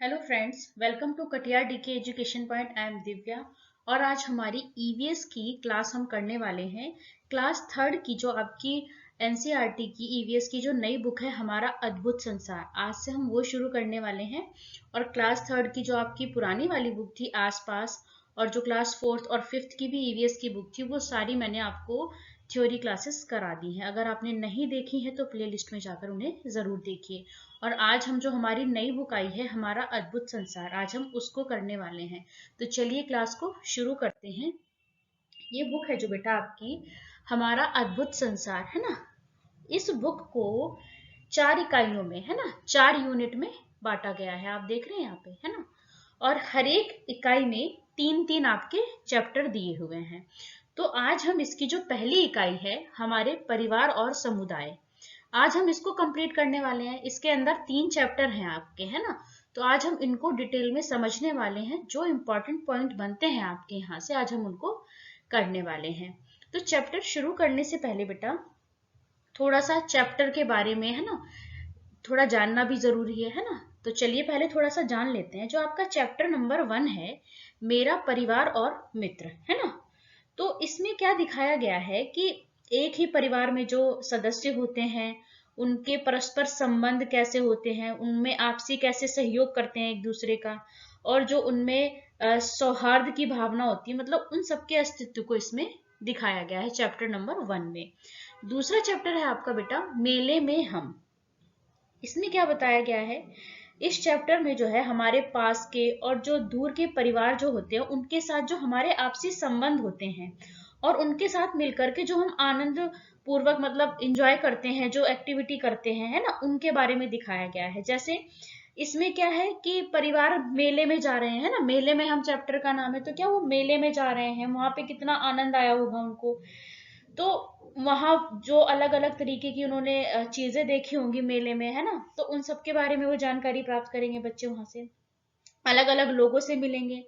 Hello friends, welcome to Katiyar DK education point. I am Divya और आज हमारी ईवीएस की क्लास हम करने वाले हैं। क्लास थर्ड की जो आपकी एनसीईआरटी की ईवीएस की जो नई बुक है हमारा अद्भुत संसार, आज से हम वो शुरू करने वाले हैं। और क्लास थर्ड की जो आपकी पुरानी वाली बुक थी आसपास, और जो क्लास फोर्थ और फिफ्थ की भी ईवीएस की बुक थी, वो सारी मैंने आपको थ्योरी क्लासेस करा दी हैं। अगर आपने नहीं देखी है तो प्ले लिस्ट में जाकर उन्हें जरूर देखिए। और आज हम जो हमारी नई बुक आई है हमारा अद्भुत संसार, आज हम उसको करने वाले हैं। तो चलिए क्लास को शुरू करते हैं। ये बुक है जो बेटा आपकी हमारा अद्भुत संसार है ना, इस बुक को 4 इकाइयों में है ना, 4 यूनिट में बांटा गया है। आप देख रहे हैं यहाँ पे है ना, और हर एक इकाई में 3-3 आपके चैप्टर दिए हुए हैं। तो आज हम इसकी जो पहली इकाई है हमारे परिवार और समुदाय, आज हम इसको कंप्लीट करने वाले हैं। इसके अंदर 3 चैप्टर हैं आपके है ना, तो आज हम इनको डिटेल में समझने वाले हैं। जो इंपॉर्टेंट पॉइंट बनते हैं आपके यहाँ से आज हम उनको करने वाले हैं। तो चैप्टर शुरू करने से पहले बेटा थोड़ा सा चैप्टर के बारे में है ना, थोड़ा जानना भी जरूरी है ना। तो चलिए पहले थोड़ा सा जान लेते हैं। जो आपका चैप्टर नंबर 1 है, मेरा परिवार और मित्र, है ना, तो इसमें क्या दिखाया गया है कि एक ही परिवार में जो सदस्य होते हैं उनके परस्पर संबंध कैसे होते हैं, उनमें आपसी कैसे सहयोग करते हैं एक दूसरे का, और जो उनमें सौहार्द की भावना होती है, मतलब उन सबके अस्तित्व को इसमें दिखाया गया है चैप्टर नंबर 1 में। दूसरा चैप्टर है आपका बेटा मेले में हम। इसमें क्या बताया गया है, इस चैप्टर में जो है हमारे पास के और जो दूर के परिवार जो होते हैं उनके साथ जो हमारे आपसी संबंध होते हैं और उनके साथ मिलकर के जो हम आनंद पूर्वक मतलब इंजॉय करते हैं, जो एक्टिविटी करते हैं है ना, उनके बारे में दिखाया गया है। जैसे इसमें क्या है कि परिवार मेले में जा रहे हैं ना, मेले में हम चैप्टर का नाम है, तो क्या वो मेले में जा रहे हैं, वहां पे कितना आनंद आया होगा उनको। तो वहां जो अलग अलग तरीके की उन्होंने चीजें देखी होंगी मेले में है ना, तो उन सब के बारे में वो जानकारी प्राप्त करेंगे बच्चे, वहां से अलग अलग लोगों से मिलेंगे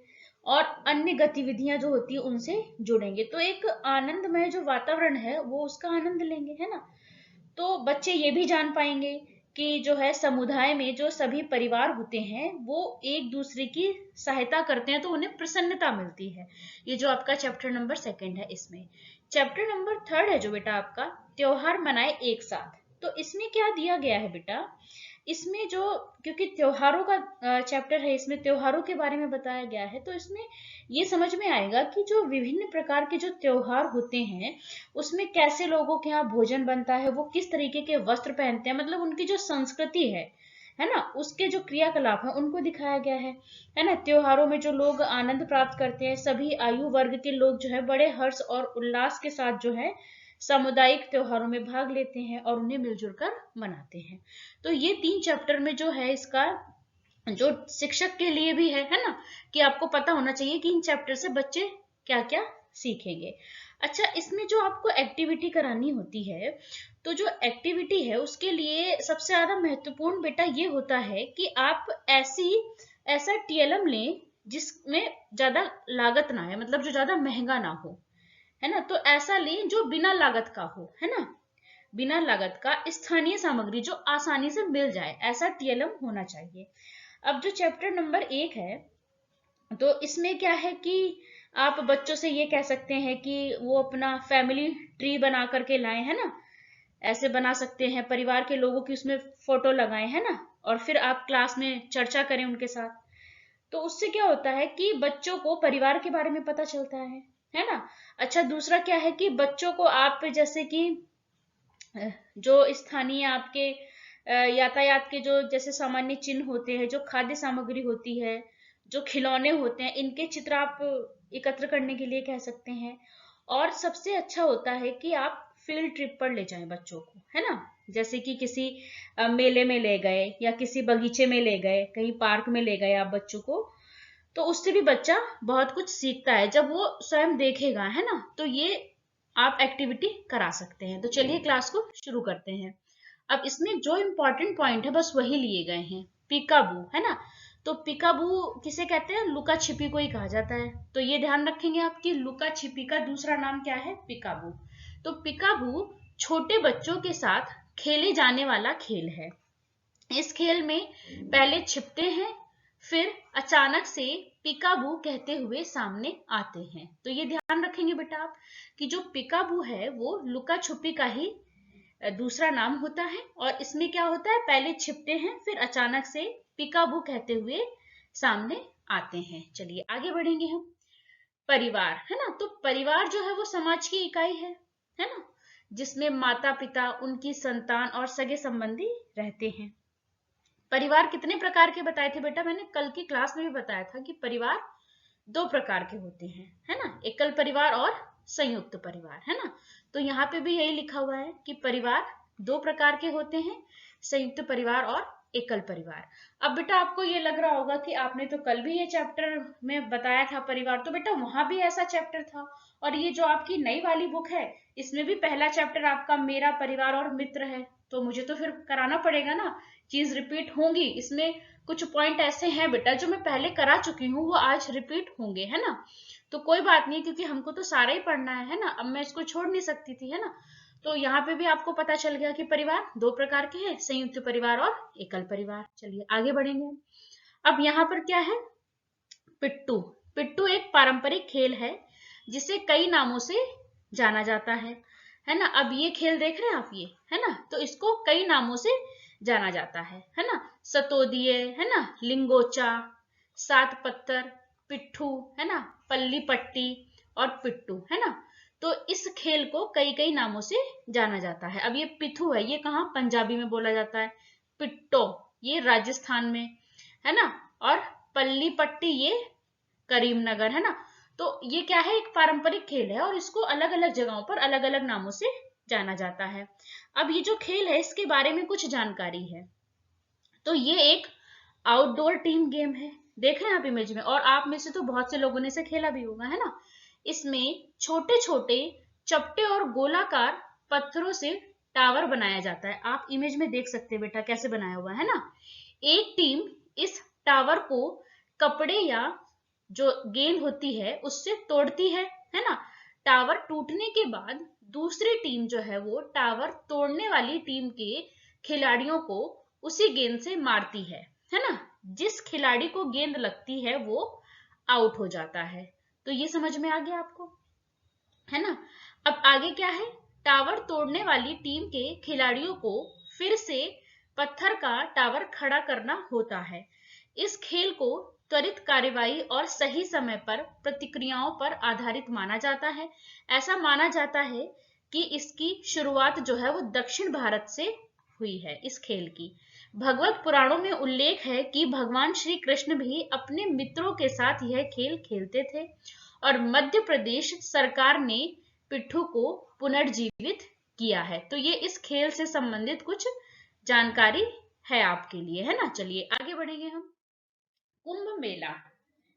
और अन्य गतिविधियां जो होती है उनसे जुड़ेंगे। तो एक आनंदमय जो वातावरण है वो उसका आनंद लेंगे है ना। तो बच्चे ये भी जान पाएंगे कि जो है समुदाय में जो सभी परिवार होते हैं वो एक दूसरे की सहायता करते हैं, तो उन्हें प्रसन्नता मिलती है। ये जो आपका चैप्टर नंबर 2 है इसमें। चैप्टर नंबर 3 है जो बेटा आपका त्योहार मनाए एक साथ। तो इसमें क्या दिया गया है बेटा, इसमें जो, क्योंकि त्योहारों का चैप्टर है, इसमें त्योहारों के बारे में बताया गया है, तो इसमें ये समझ में आएगा कि जो विभिन्न प्रकार के जो त्योहार होते हैं उसमें कैसे लोगों के यहाँ भोजन बनता है, वो किस तरीके के वस्त्र पहनते हैं, मतलब उनकी जो संस्कृति है ना, उसके जो क्रियाकलाप है उनको दिखाया गया है ना। त्योहारों में जो लोग आनंद प्राप्त करते हैं, सभी आयु वर्ग के लोग जो है बड़े हर्ष और उल्लास के साथ जो है सामुदायिक त्योहारों में भाग लेते हैं और उन्हें मिलजुल कर मनाते हैं। तो ये 3 चैप्टर में जो है इसका जो शिक्षक के लिए भी है ना, कि आपको पता होना चाहिए कि इन चैप्टर से बच्चे क्या क्या सीखेंगे। अच्छा, इसमें जो आपको एक्टिविटी करानी होती है, तो जो एक्टिविटी है उसके लिए सबसे ज्यादा महत्वपूर्ण बेटा ये होता है कि आप ऐसा टीएलएम लें जिसमें ज्यादा लागत ना है, मतलब जो ज्यादा महंगा ना हो, है ना। तो ऐसा लें जो बिना लागत का हो, है ना, बिना लागत का स्थानीय सामग्री जो आसानी से मिल जाए, ऐसा टीएलएम होना चाहिए। अब जो चैप्टर नंबर 1 है, तो इसमें क्या है कि आप बच्चों से ये कह सकते हैं कि वो अपना फैमिली ट्री बना करके लाएं, है ना। ऐसे बना सकते हैं, परिवार के लोगों की उसमें फोटो लगाएं, है ना, और फिर आप क्लास में चर्चा करें उनके साथ। तो उससे क्या होता है कि बच्चों को परिवार के बारे में पता चलता है ना। अच्छा, दूसरा क्या है कि बच्चों को आप जैसे कि जो स्थानीय आपके यातायात के जो जैसे सामान्य चिन्ह होते हैं, जो खाद्य सामग्री होती है, जो खिलौने होते हैं, इनके चित्र आप एकत्र करने के लिए कह सकते हैं। और सबसे अच्छा होता है कि आप फील्ड ट्रिप पर ले जाएं बच्चों को, है ना। जैसे कि किसी मेले में ले गए या किसी बगीचे में ले गए, कहीं पार्क में ले गए आप बच्चों को, तो उससे भी बच्चा बहुत कुछ सीखता है जब वो स्वयं देखेगा, है ना। तो ये आप एक्टिविटी करा सकते हैं। तो चलिए क्लास को शुरू करते हैं। अब इसमें जो इंपॉर्टेंट पॉइंट है बस वही लिए गए हैं। पिकाबू, है ना, तो पिकाबू किसे कहते हैं, लुका छिपी को ही कहा जाता है। तो ये ध्यान रखेंगे आपकी, लुका छिपी का दूसरा नाम क्या है, पिकाबू। तो पिकाबू छोटे बच्चों के साथ खेले जाने वाला खेल है। इस खेल में पहले छिपते हैं, फिर अचानक से पिकाबू कहते हुए सामने आते हैं। तो ये ध्यान रखेंगे बेटा आप कि जो पिकाबू है वो लुका छुपी का ही दूसरा नाम होता है, और इसमें क्या होता है, पहले छिपते हैं फिर अचानक से पिकाबू कहते हुए सामने आते हैं। चलिए आगे बढ़ेंगे हम। परिवार है ना, तो परिवार जो है वो समाज की इकाई है ना, जिसमें माता पिता, उनकी संतान और सगे संबंधी रहते हैं। परिवार कितने प्रकार के बताए थे बेटा, मैंने कल की क्लास में भी बताया था कि परिवार दो प्रकार के होते हैं, है ना, एकल परिवार और संयुक्त परिवार, है ना। तो यहाँ पे भी यही लिखा हुआ है कि परिवार दो प्रकार के होते हैं, संयुक्त परिवार और एकल परिवार। अब बेटा आपको ये लग रहा होगा कि आपने तो कल भी ये चैप्टर में बताया था परिवार, तो बेटा वहां भी ऐसा चैप्टर था, और ये जो आपकी नई वाली बुक है इसमें भी पहला चैप्टर आपका मेरा परिवार और मित्र है, तो मुझे तो फिर कराना पड़ेगा ना, चीज रिपीट होंगी। इसमें कुछ पॉइंट ऐसे हैं बेटा जो मैं पहले करा चुकी हूँ, वो आज रिपीट होंगे, है ना। तो कोई बात नहीं, क्योंकि हमको तो सारा ही पढ़ना है ना, अब मैं इसको छोड़ नहीं सकती थी, है ना। तो यहाँ पे भी आपको पता चल गया कि परिवार दो प्रकार के हैं, संयुक्त परिवार और एकल परिवार। चलिए आगे बढ़ेंगे। अब यहाँ पर क्या है, पिट्टू। पिट्टू एक पारंपरिक खेल है जिसे कई नामों से जाना जाता है ना। अब ये खेल देख रहे हैं आप, ये है ना, तो इसको कई नामों से जाना जाता है ना। सतोदिए, है ना, लिंगोचा, सात पत्थर, पिट्ठू, है ना, पल्ली पट्टी और पिट्टू, है ना। तो इस खेल को कई कई नामों से जाना जाता है। अब ये पिथू है, ये कहाँ पंजाबी में बोला जाता है, पिट्टो ये राजस्थान में, है ना, और पल्ली पट्टी ये करीमनगर, है ना। तो ये क्या है, एक पारंपरिक खेल है और इसको अलग अलग जगहों पर अलग अलग नामों से जाना जाता है। अब ये जो खेल है इसके बारे में कुछ जानकारी है। तो ये एक आउटडोर टीम गेम है, देख रहे हैं आप इमेज में, और आप में से तो बहुत से लोगों ने इसे खेला भी होगा, है ना। इसमें छोटे छोटे चपटे और गोलाकार पत्थरों से टावर बनाया जाता है। आप इमेज में देख सकते हैं बेटा कैसे बनाया हुआ है ना। एक टीम इस टावर को कपड़े या जो गेंद होती है उससे तोड़ती है ना। टावर टूटने के बाद दूसरी टीम जो है वो टावर तोड़ने वाली टीम के खिलाड़ियों को उसी गेंद से मारती है ना। जिस खिलाड़ी को गेंद लगती है वो आउट हो जाता है। तो ये समझ में आ गया आपको, है ना। अब आगे क्या है, टावर तोड़ने वाली टीम के खिलाड़ियों को फिर से पत्थर का टावर खड़ा करना होता है। इस खेल को त्वरित कार्यवाही और सही समय पर प्रतिक्रियाओं पर आधारित माना जाता है। ऐसा माना जाता है कि इसकी शुरुआत जो है वो दक्षिण भारत से हुई है इस खेल की। भगवत पुराणों में उल्लेख है कि भगवान श्री कृष्ण भी अपने मित्रों के साथ यह खेल खेलते थे, और मध्य प्रदेश सरकार ने पिट्ठू को पुनर्जीवित किया है। तो ये इस खेल से संबंधित कुछ जानकारी है आपके लिए, है ना। चलिए आगे बढ़ेंगे हम। कुंभ मेला,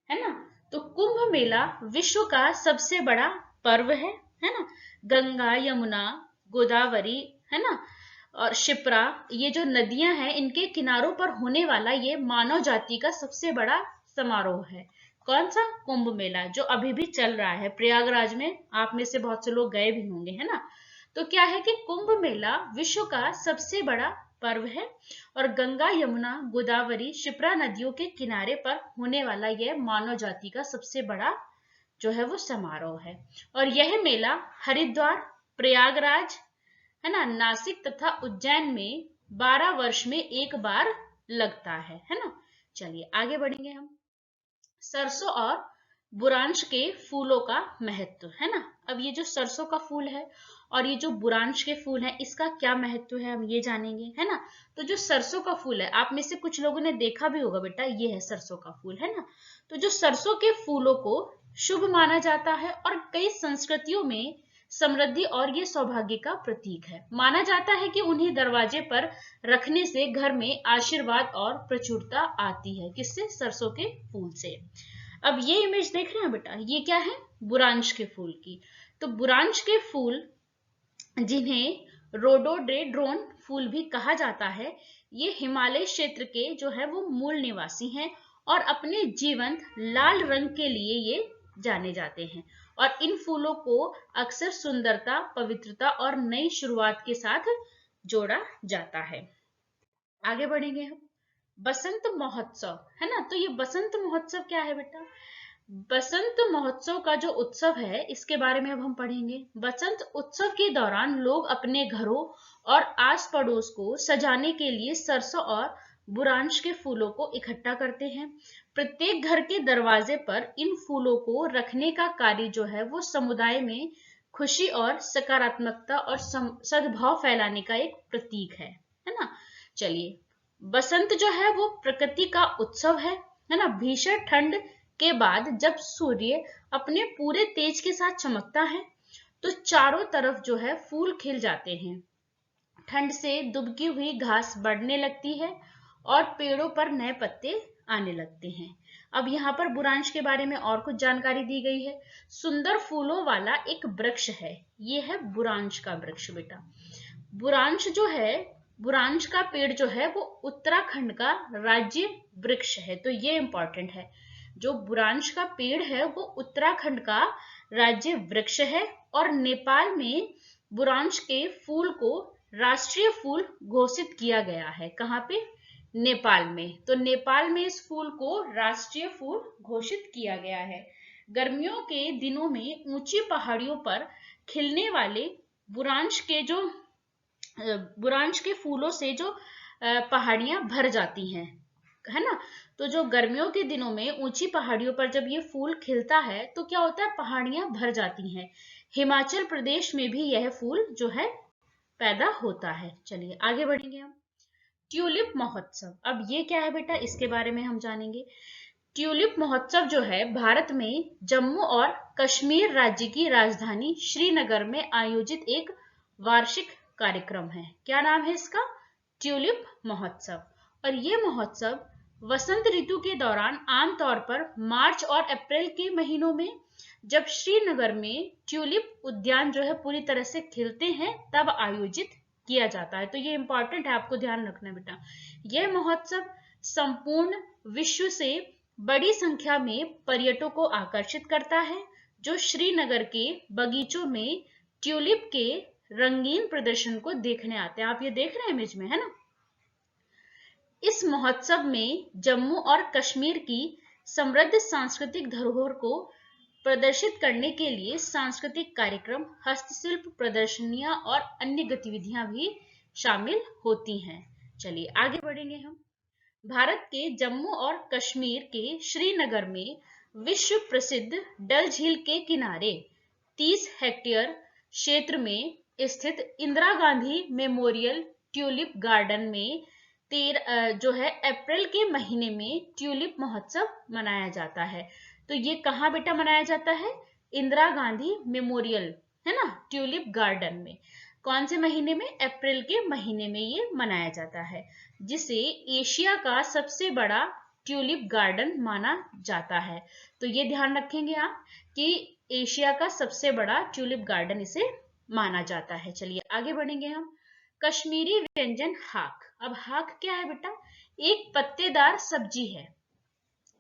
है ना। तो कुंभ मेला विश्व का सबसे बड़ा पर्व है ना। गंगा, यमुना, गोदावरी, है ना, और शिप्रा, ये जो नदियां हैं इनके किनारों पर होने वाला ये मानव जाति का सबसे बड़ा समारोह है। कौन सा, कुंभ मेला, जो अभी भी चल रहा है प्रयागराज में। आप में से बहुत से लोग गए भी होंगे, है ना। तो क्या है कि कुंभ मेला विश्व का सबसे बड़ा पर्व है, और गंगा, यमुना, गोदावरी, शिप्रा नदियों के किनारे पर होने वाला यह मानव जाति का सबसे बड़ा जो है वो समारोह है। और यह मेला हरिद्वार, प्रयागराज, है ना, नासिक तथा उज्जैन में 12 वर्ष में एक बार लगता है ना। चलिए आगे बढ़ेंगे हम। सरसों और बुरांश के फूलों का महत्व, है ना। अब ये जो सरसों का फूल है और ये जो बुरांश के फूल है इसका क्या महत्व है हम ये जानेंगे, है ना। तो जो सरसों का फूल है आप में से कुछ लोगों ने देखा भी होगा बेटा, ये है सरसों का फूल, है ना। तो जो सरसों के फूलों को शुभ माना जाता है और कई संस्कृतियों में समृद्धि और ये सौभाग्य का प्रतीक है। माना जाता है कि उन्हें दरवाजे पर रखने से घर में आशीर्वाद और प्रचुरता आती है। किससे, सरसों के फूल से। अब ये इमेज देख रहे हैं बेटा, ये क्या है, बुरांश के फूल की। तो बुरांश के फूल जिन्हें रोडोडेंड्रोन फूल भी कहा जाता है, ये हिमालय क्षेत्र के जो है वो मूल निवासी हैं और अपने जीवंत लाल रंग के लिए ये जाने जाते हैं। और इन फूलों को अक्सर सुंदरता, पवित्रता और नई शुरुआत के साथ जोड़ा जाता है। आगे बढ़ेंगे हम। बसंत महोत्सव, है ना। तो ये बसंत महोत्सव क्या है बेटा? बसंत महोत्सव का जो उत्सव है इसके बारे में अब हम पढ़ेंगे। बसंत उत्सव के दौरान लोग अपने घरों और आस पड़ोस को सजाने के लिए सरसों और बुरांश के फूलों को इकट्ठा करते हैं। प्रत्येक घर के दरवाजे पर इन फूलों को रखने का कार्य जो है वो समुदाय में खुशी और सकारात्मकता और सद्भाव फैलाने का एक प्रतीक है ना। चलिए, बसंत जो है वो प्रकृति का उत्सव है ना। भीषण ठंड के बाद जब सूर्य अपने पूरे तेज के साथ चमकता है तो चारों तरफ जो है फूल खिल जाते हैं। ठंड से दुबकी हुई घास बढ़ने लगती है और पेड़ों पर नए पत्ते आने लगते हैं। अब यहाँ पर बुरांश के बारे में और कुछ जानकारी दी गई है। सुंदर फूलों वाला एक वृक्ष है, ये है बुरांश का वृक्ष बेटा। बुरांश जो है, बुरांश का पेड़ जो है वो उत्तराखंड का राज्य वृक्ष है, तो ये इंपॉर्टेंट है। जो बुरांश का पेड़ है वो उत्तराखंड का राज्य वृक्ष है और नेपाल में बुरांश के फूल को राष्ट्रीय फूल घोषित किया गया है। कहाँ पे? नेपाल में। तो नेपाल में इस फूल को राष्ट्रीय फूल घोषित किया गया है। गर्मियों के दिनों में ऊंची पहाड़ियों पर खिलने वाले बुरांश के फूलों से जो पहाड़ियां भर जाती हैं, है ना। तो जो गर्मियों के दिनों में ऊंची पहाड़ियों पर जब ये फूल खिलता है तो क्या होता है? पहाड़ियां भर जाती हैं। हिमाचल प्रदेश में भी यह फूल जो है पैदा होता है। चलिए आगे बढ़ेंगे हम। ट्यूलिप महोत्सव, अब ये क्या है बेटा, इसके बारे में हम जानेंगे। ट्यूलिप महोत्सव जो है भारत में जम्मू और कश्मीर राज्य की राजधानी श्रीनगर में आयोजित एक वार्षिक कार्यक्रम है। क्या नाम है इसका? ट्यूलिप महोत्सव। और ये महोत्सव वसंत ऋतु के दौरान आमतौर पर मार्च और अप्रैल के महीनों में, जब श्रीनगर में ट्यूलिप उद्यान जो है पूरी तरह से खिलते हैं, तब आयोजित किया जाता है। तो ये इंपॉर्टेंट है, आपको ध्यान रखना बेटा। यह महोत्सव संपूर्ण विश्व से बड़ी संख्या में पर्यटकों को आकर्षित करता है, जो श्रीनगर के बगीचों में ट्यूलिप के रंगीन प्रदर्शन को देखने आते हैं। आप ये देख रहे हैं इमेज में, है ना। इस महोत्सव में जम्मू और कश्मीर की समृद्ध सांस्कृतिक धरोहर को प्रदर्शित करने के लिए सांस्कृतिक कार्यक्रम, हस्तशिल्प प्रदर्शनियां और अन्य गतिविधियां भी शामिल होती हैं। चलिए आगे बढ़ेंगे हम। भारत के जम्मू और कश्मीर के श्रीनगर में विश्व प्रसिद्ध डल झील के किनारे 30 हेक्टेयर क्षेत्र में स्थित Indira Gandhi memorial tulip garden में जो है अप्रैल के महीने में ट्यूलिप महोत्सव मनाया जाता है। तो ये कहाँ बेटा मनाया जाता है? इंदिरा गांधी मेमोरियल, है ना, ट्यूलिप गार्डन में। कौन से महीने में? अप्रैल के महीने में ये मनाया जाता है, जिसे एशिया का सबसे बड़ा ट्यूलिप गार्डन माना जाता है। तो ये ध्यान रखेंगे आप कि एशिया का सबसे बड़ा ट्यूलिप गार्डन इसे माना जाता है। चलिए आगे बढ़ेंगे हम। कश्मीरी व्यंजन हाक। अब हाक क्या है बेटा? एक पत्तेदार सब्जी है।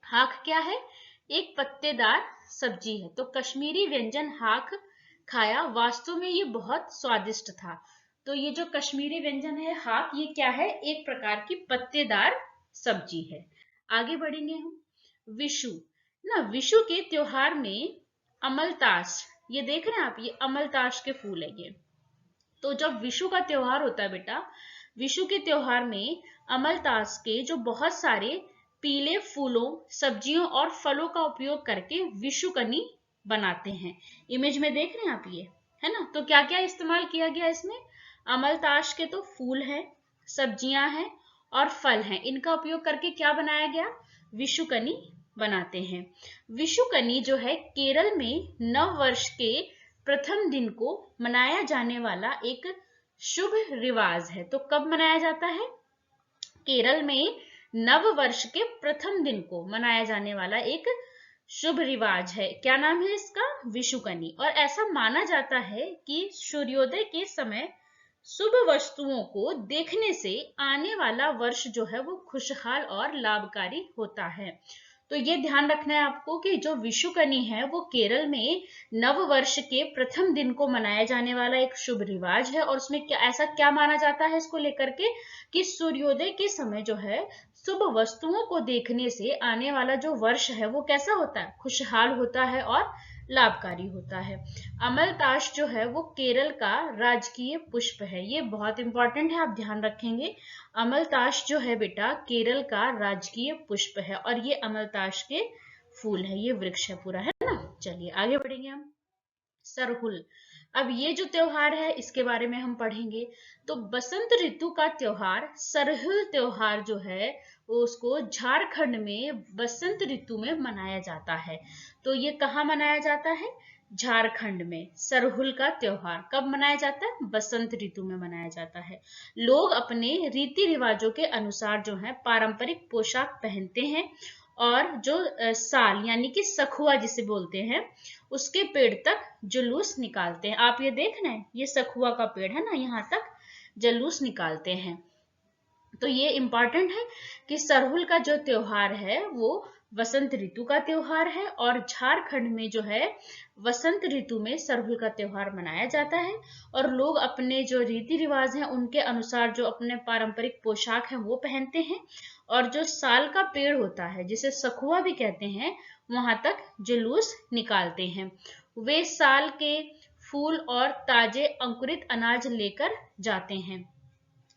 हाक क्या है? एक पत्तेदार सब्जी है। तो कश्मीरी व्यंजन हाक खाया, वास्तव में ये बहुत स्वादिष्ट था। तो ये जो कश्मीरी व्यंजन है हाक, ये क्या है? एक प्रकार की पत्तेदार सब्जी है। आगे बढ़ेंगे हम। विशु ना, विशु के त्योहार में अमलतास, ये देख रहे हैं आप, ये अमलतास के फूल है ये। तो जब विशु का त्योहार होता है बेटा, विशु के त्योहार में अमलतास के जो बहुत सारे पीले फूलों, सब्जियों और फलों का उपयोग करके विशुकनी बनाते हैं। इमेज में देख रहे हैं आप ये, है ना। तो क्या क्या इस्तेमाल किया गया इसमें? अमलतास के तो फूल हैं, सब्जियां हैं और फल हैं। इनका उपयोग करके क्या बनाया गया? विशुकनी बनाते हैं। विशुकनी जो है केरल में नव वर्ष के प्रथम दिन को मनाया जाने वाला एक शुभ रिवाज है। तो कब मनाया जाता है? केरल में नव वर्ष के प्रथम दिन को मनाया जाने वाला एक शुभ रिवाज है। क्या नाम है इसका? विशुकनी। और ऐसा माना जाता है कि सूर्योदय के समय शुभ वस्तुओं को देखने से आने वाला वर्ष जो है वो खुशहाल और लाभकारी होता है। तो ये ध्यान रखना है आपको कि जो विशुकनी है वो केरल में नव वर्ष के प्रथम दिन को मनाया जाने वाला एक शुभ रिवाज है। और उसमें क्या ऐसा क्या माना जाता है इसको लेकर के कि सूर्योदय के समय जो है शुभ वस्तुओं को देखने से आने वाला जो वर्ष है वो कैसा होता है, खुशहाल होता है और लाभकारी होता है। अमलतास जो है वो केरल का राजकीय पुष्प है, ये बहुत इंपॉर्टेंट है, आप ध्यान रखेंगे। अमलतास जो है बेटा केरल का राजकीय पुष्प है और ये अमलतास के फूल है, ये वृक्ष है पूरा, है ना। चलिए आगे बढ़ेंगे हम। सरहुल, अब ये जो त्योहार है इसके बारे में हम पढ़ेंगे। तो बसंत ऋतु का त्योहार सरहुल त्योहार जो है वो उसको झारखंड में बसंत ऋतु में मनाया जाता है। तो ये कहाँ मनाया जाता है, झारखंड में। सरहुल का त्योहार कब मनाया जाता है, बसंत ऋतु में मनाया जाता है। लोग अपने रीति रिवाजों के अनुसार जो है पारंपरिक पोशाक पहनते हैं और जो साल यानी कि सखुआ जिसे बोलते हैं उसके पेड़ तक जुलूस निकालते हैं। आप ये देख रहे हैं, ये सखुआ का पेड़ है ना, यहाँ तक जुलूस निकालते हैं। तो ये इंपॉर्टेंट है कि सरहुल का जो त्योहार है वो वसंत ऋतु का त्योहार है और झारखंड में जो है वसंत ऋतु में सरहुल का त्योहार मनाया जाता है और लोग अपने जो रीति रिवाज हैं उनके अनुसार जो अपने पारंपरिक पोशाक है वो पहनते हैं और जो साल का पेड़ होता है जिसे सखुआ भी कहते हैं वहां तक जुलूस निकालते हैं। वे साल के फूल और ताजे अंकुरित अनाज लेकर जाते हैं।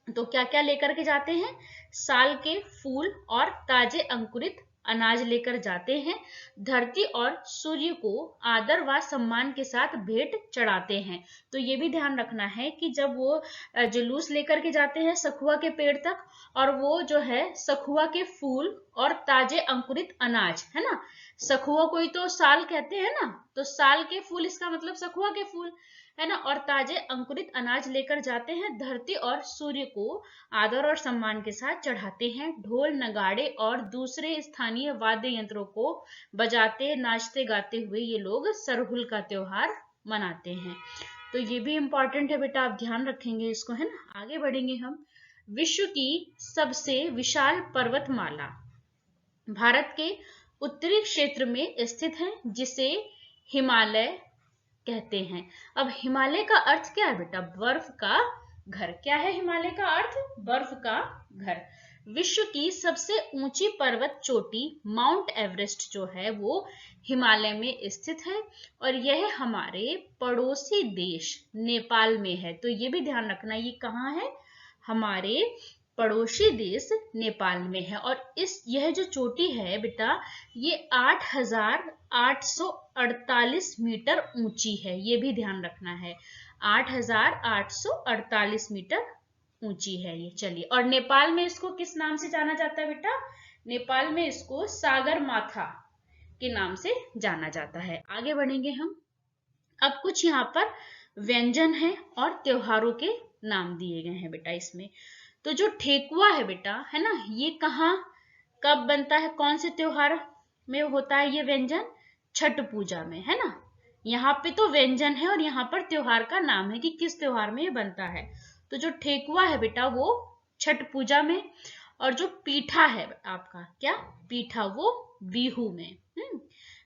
तो क्या क्या लेकर के जाते हैं, साल के फूल और ताजे अंकुरित अनाज लेकर जाते हैं। धरती और सूर्य को आदर व सम्मान के साथ भेंट चढ़ाते हैं। तो ये भी ध्यान रखना है कि जब वो जुलूस लेकर के जाते हैं सखुआ के पेड़ तक और वो जो है सखुआ के फूल और ताजे अंकुरित अनाज, है ना, सखुआ को ही तो साल कहते हैं ना, तो साल के फूल इसका मतलब सखुआ के फूल, है ना, और ताजे अंकुरित अनाज लेकर जाते हैं। धरती और सूर्य को आदर और सम्मान के साथ चढ़ाते हैं। ढोल नगाड़े और दूसरे स्थानीय वाद्य यंत्रों को बजाते नाचते गाते हुए ये लोग सरहुल का त्योहार मनाते हैं। तो ये भी इंपॉर्टेंट है बेटा, आप ध्यान रखेंगे इसको, है ना। आगे बढ़ेंगे हम। विश्व की सबसे विशाल पर्वतमाला भारत के उत्तरी क्षेत्र में स्थित है जिसे हिमालय कहते हैं। अब हिमालय का अर्थ क्या है बेटा, बर्फ का घर। क्या है हिमालय का अर्थ, बर्फ का घर। विश्व की सबसे ऊंची पर्वत चोटी माउंट एवरेस्ट जो है वो हिमालय में स्थित है और यह हमारे पड़ोसी देश नेपाल में है। तो ये भी ध्यान रखना, ये कहाँ है, हमारे पड़ोसी देश नेपाल में है। और यह जो चोटी है बेटा ये 8,848 मीटर ऊंची है, ये भी ध्यान रखना है, 8,848 मीटर ऊंची है ये। चलिए, और नेपाल में इसको किस नाम से जाना जाता है बेटा, नेपाल में इसको सागर माथा के नाम से जाना जाता है। आगे बढ़ेंगे हम। अब कुछ यहाँ पर व्यंजन है और त्योहारों के नाम दिए गए हैं बेटा इसमें। तो जो ठेकुआ है बेटा, है ना, ये कहाँ कब बनता है, कौन से त्योहार में होता है ये व्यंजन, छठ पूजा में, है ना। यहाँ पे तो व्यंजन है और यहाँ पर त्योहार का नाम है कि किस त्योहार में ये बनता है। तो जो ठेकुआ है बेटा वो छठ पूजा में और जो पीठा है आपका, क्या पीठा, वो बिहू में,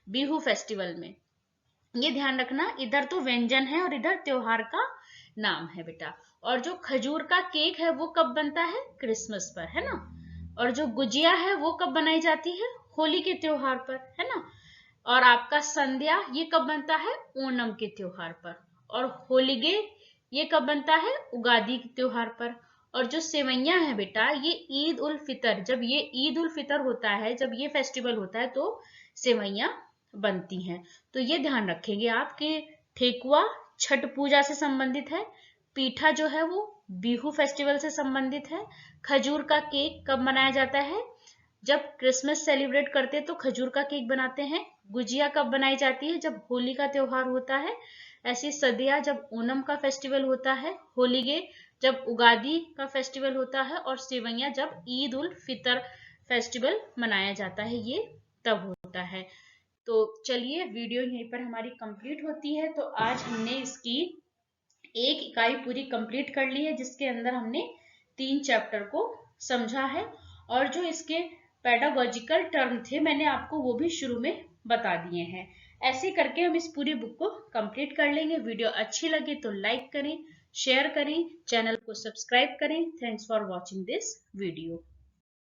बिहू फेस्टिवल में। ये ध्यान रखना, इधर तो व्यंजन है और इधर त्योहार का नाम है बेटा। और जो खजूर का केक है वो कब बनता है, क्रिसमस पर, है ना। और जो गुजिया है वो कब बनाई जाती है, होली के त्योहार पर, है ना। और आपका संध्या ये कब बनता है, ओणम के त्योहार पर। और होलीगे ये कब बनता है, उगादि के त्योहार पर। और जो सेवैया है बेटा ये ईद उल फितर, जब ये ईद उल फितर होता है, जब ये फेस्टिवल होता है तो सेवैया बनती हैं। तो ये ध्यान रखेंगे आप कि ठेकुआ छठ पूजा से संबंधित है, पीठा जो है वो बिहू फेस्टिवल से संबंधित है, खजूर का केक कब मनाया जाता है, जब क्रिसमस सेलिब्रेट करते तो खजूर का केक बनाते हैं, गुजिया कब बनाई जाती है, जब होली का त्योहार होता है, ऐसी सदिया जब ओणम का फेस्टिवल होता है, होलीगे जब उगादि का फेस्टिवल होता है और सेवैया जब ईद उल फितर फेस्टिवल मनाया जाता है, ये तब होता है। तो चलिए वीडियो यहीं पर हमारी कंप्लीट होती है। तो आज हमने इसकी एक इकाई पूरी कंप्लीट कर ली है जिसके अंदर हमने 3 चैप्टर को समझा है और जो इसके पेडागोजिकल टर्म थे मैंने आपको वो भी शुरू में बता दिए हैं। ऐसे करके हम इस पूरी बुक को कंप्लीट कर लेंगे। वीडियो अच्छी लगे तो लाइक करें, शेयर करें, चैनल को सब्सक्राइब करें। Thanks for watching this video.